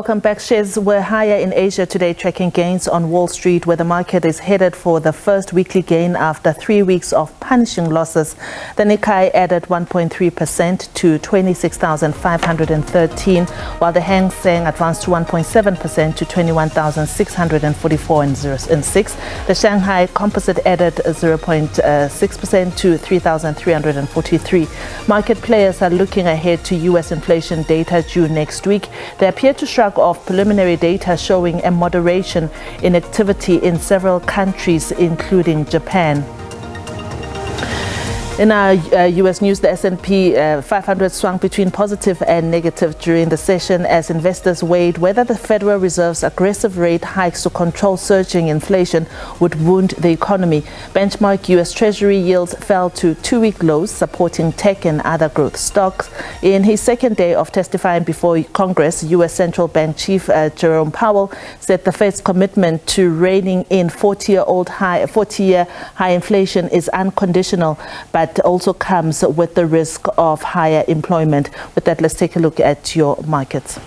Welcome back. Shares were higher in Asia today, tracking gains on Wall Street, where the market is headed for the first weekly gain after 3 weeks of punishing losses. The Nikkei added 1.3% to 26,513, while the Hang Seng advanced to 1.7% to 21,644.06. The Shanghai Composite added 0.6% to 3,343. Market players are looking ahead to U.S. inflation data due next week. They appear to shrug off preliminary data showing a moderation in activity in several countries, including Japan. In our U.S. news, the S&P 500 swung between positive and negative during the session as investors weighed whether the Federal Reserve's aggressive rate hikes to control surging inflation would wound the economy. Benchmark U.S. Treasury yields fell to two-week lows, supporting tech and other growth stocks. In his second day of testifying before Congress, U.S. Central Bank Chief Jerome Powell said the Fed's commitment to reining in 40-year high inflation is unconditional, but also comes with the risk of higher employment. With that, let's take a look at your markets.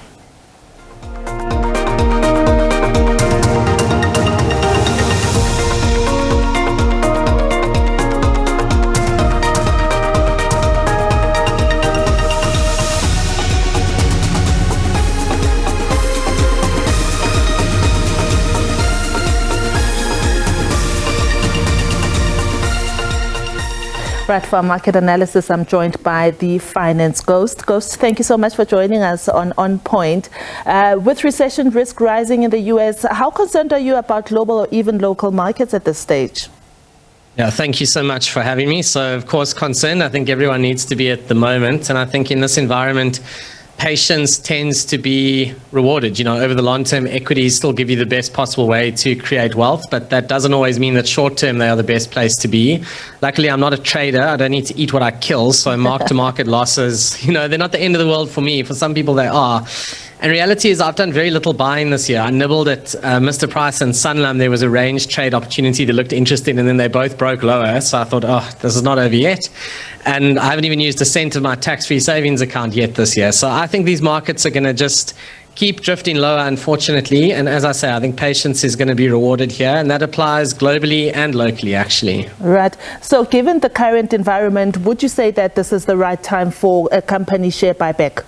Right, for our market analysis, I'm joined by the finance ghost. Ghost, thank you so much for joining us on Point. With recession risk rising in the U.S., how concerned are you about global or even local markets at this stage? Yeah, thank you so much for having me. So, of course, concerned. I think everyone needs to be at the moment. And I think in this environment, patience tends to be rewarded. You know, over the long term, equities still give you the best possible way to create wealth, but that doesn't always mean that short term they are the best place to be. Luckily, I'm not a trader. I don't need to eat what I kill. So mark to market losses, you know, they're not the end of the world for me. For some people, they are. And reality is I've done very little buying this year. I nibbled at Mr. Price and Sanlam. There was a range trade opportunity that looked interesting, and then they both broke lower. So I thought, oh, this is not over yet. And I haven't even used a cent of my tax-free savings account yet this year. So I think these markets are going to just keep drifting lower, unfortunately. And as I say, I think patience is going to be rewarded here. And that applies globally and locally, actually. Right. So given the current environment, would you say that this is the right time for a company share buyback?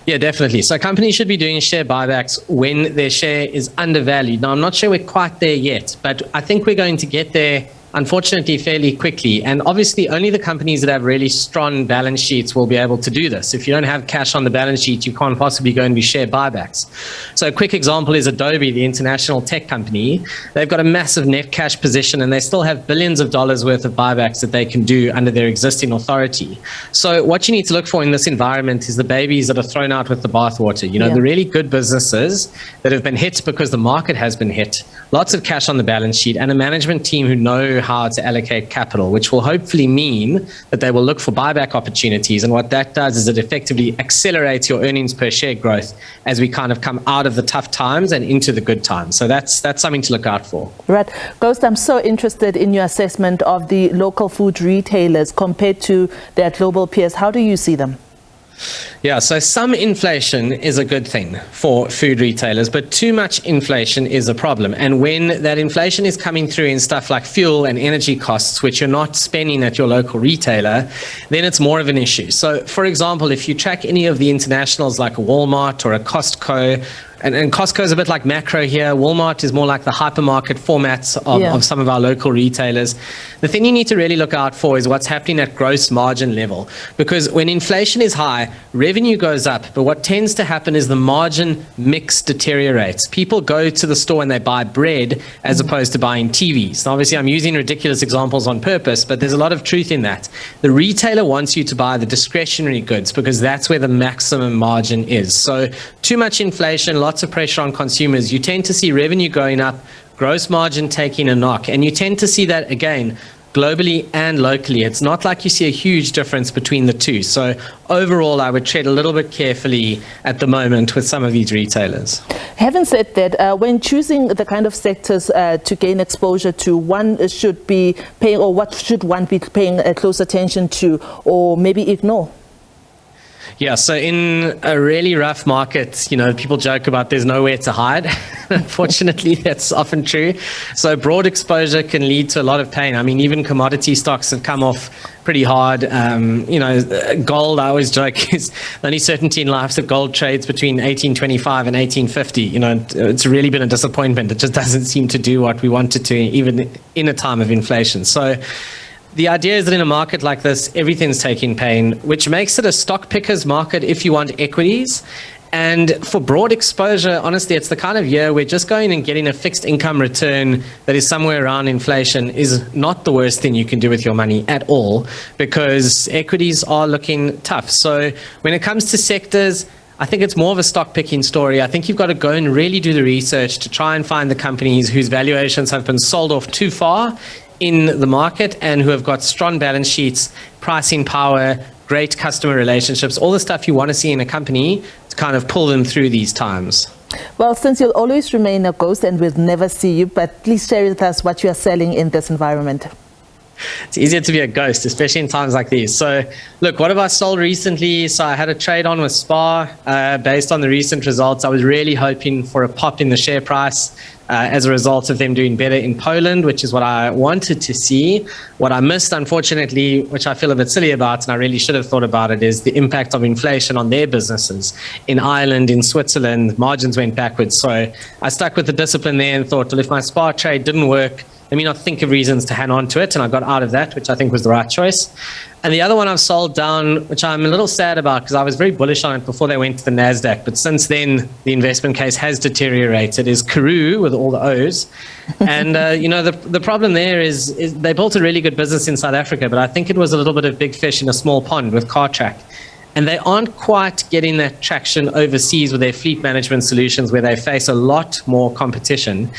Yeah, definitely. So companies should be doing share buybacks when their share is undervalued. Now, I'm not sure we're quite there yet, but I think we're going to get there, unfortunately, fairly quickly. And obviously, only the companies that have really strong balance sheets will be able to do this. If you don't have cash on the balance sheet, you can't possibly go and do share buybacks. So a quick example is Adobe, the international tech company. They've got a massive net cash position, and they still have billions of dollars worth of buybacks that they can do under their existing authority. So what you need to look for in this environment is the babies that are thrown out with the bathwater. You know, the really good businesses that have been hit because the market has been hit, lots of cash on the balance sheet, and a management team who know how to allocate capital, which will hopefully mean that they will look for buyback opportunities. And what that does is it effectively accelerates your earnings per share growth as we kind of come out of the tough times and into the good times. So that's something to look out for. Right. Ghost, I'm so interested in your assessment of the local food retailers compared to their global peers. How do you see them? Yeah, so some inflation is a good thing for food retailers, but too much inflation is a problem. And when that inflation is coming through in stuff like fuel and energy costs, which you're not spending at your local retailer, then it's more of an issue. So, for example, if you track any of the internationals like a Walmart or a Costco, and Costco is a bit like Macro here. Walmart is more like the hypermarket formats of some of our local retailers. The thing you need to really look out for is what's happening at gross margin level. Because when inflation is high, revenue goes up. But what tends to happen is the margin mix deteriorates. People go to the store and they buy bread as opposed to buying TVs. Now, obviously, I'm using ridiculous examples on purpose, but there's a lot of truth in that. The retailer wants you to buy the discretionary goods because that's where the maximum margin is. So too much inflation, lots of pressure on consumers, you tend to see revenue going up, gross margin taking a knock, and you tend to see that again globally and locally. It's not like you see a huge difference between the two. So overall, I would tread a little bit carefully at the moment with some of these retailers. Having said that, when choosing the kind of sectors to gain exposure to, one should be paying, or what should one be paying close attention to, or maybe ignore? Yeah, so in a really rough market, people joke about there's nowhere to hide. Unfortunately, that's often true. So broad exposure can lead to a lot of pain. I mean, even commodity stocks have come off pretty hard. Gold, I always joke, is the only certainty in life that gold trades between 1825 and 1850. It's really been a disappointment. It just doesn't seem to do what we want it to, even in a time of inflation. So the idea is that in a market like this, everything's taking pain, which makes it a stock picker's market if you want equities. And for broad exposure, honestly, it's the kind of year where just going and getting a fixed income return that is somewhere around inflation is not the worst thing you can do with your money at all, because equities are looking tough. So when it comes to sectors, I think it's more of a stock picking story. I think you've got to go and really do the research to try and find the companies whose valuations have been sold off too far in the market and who have got strong balance sheets, pricing power, great customer relationships, all the stuff you want to see in a company to kind of pull them through these times. Well, since you'll always remain a ghost and we'll never see you, but please share with us what you are selling in this environment. It's easier to be a ghost, especially in times like these. So look, what have I sold recently? So I had a trade on with SPAR based on the recent results. I was really hoping for a pop in the share price as a result of them doing better in Poland, which is what I wanted to see. What I missed, unfortunately, which I feel a bit silly about, and I really should have thought about it, is the impact of inflation on their businesses. In Ireland, in Switzerland, margins went backwards. So I stuck with the discipline there and thought, well, if my SPAR trade didn't work, let me not think of reasons to hang on to it. And I got out of that, which I think was the right choice. And the other one I've sold down, which I'm a little sad about because I was very bullish on it before they went to the NASDAQ. But since then, the investment case has deteriorated, is Karoo with all the O's. And, the problem there is they built a really good business in South Africa, but I think it was a little bit of big fish in a small pond with CarTrack. And they aren't quite getting that traction overseas with their fleet management solutions where they face a lot more competition.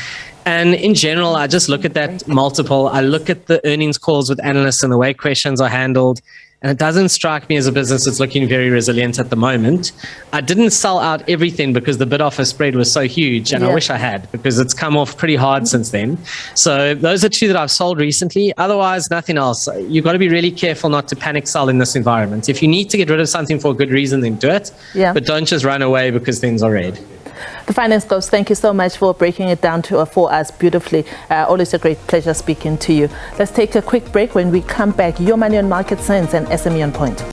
And in general, I just look at that multiple. I look at the earnings calls with analysts and the way questions are handled. And it doesn't strike me as a business that's looking very resilient at the moment. I didn't sell out everything because the bid-offer spread was so huge. And I wish I had, because it's come off pretty hard since then. So those are two that I've sold recently. Otherwise, nothing else. You've got to be really careful not to panic sell in this environment. If you need to get rid of something for a good reason, then do it. But don't just run away because things are red. The Finance Ghost, thank you so much for breaking it down for us beautifully. Always a great pleasure speaking to you. Let's take a quick break. When we come back, your money on market sense and SME on point.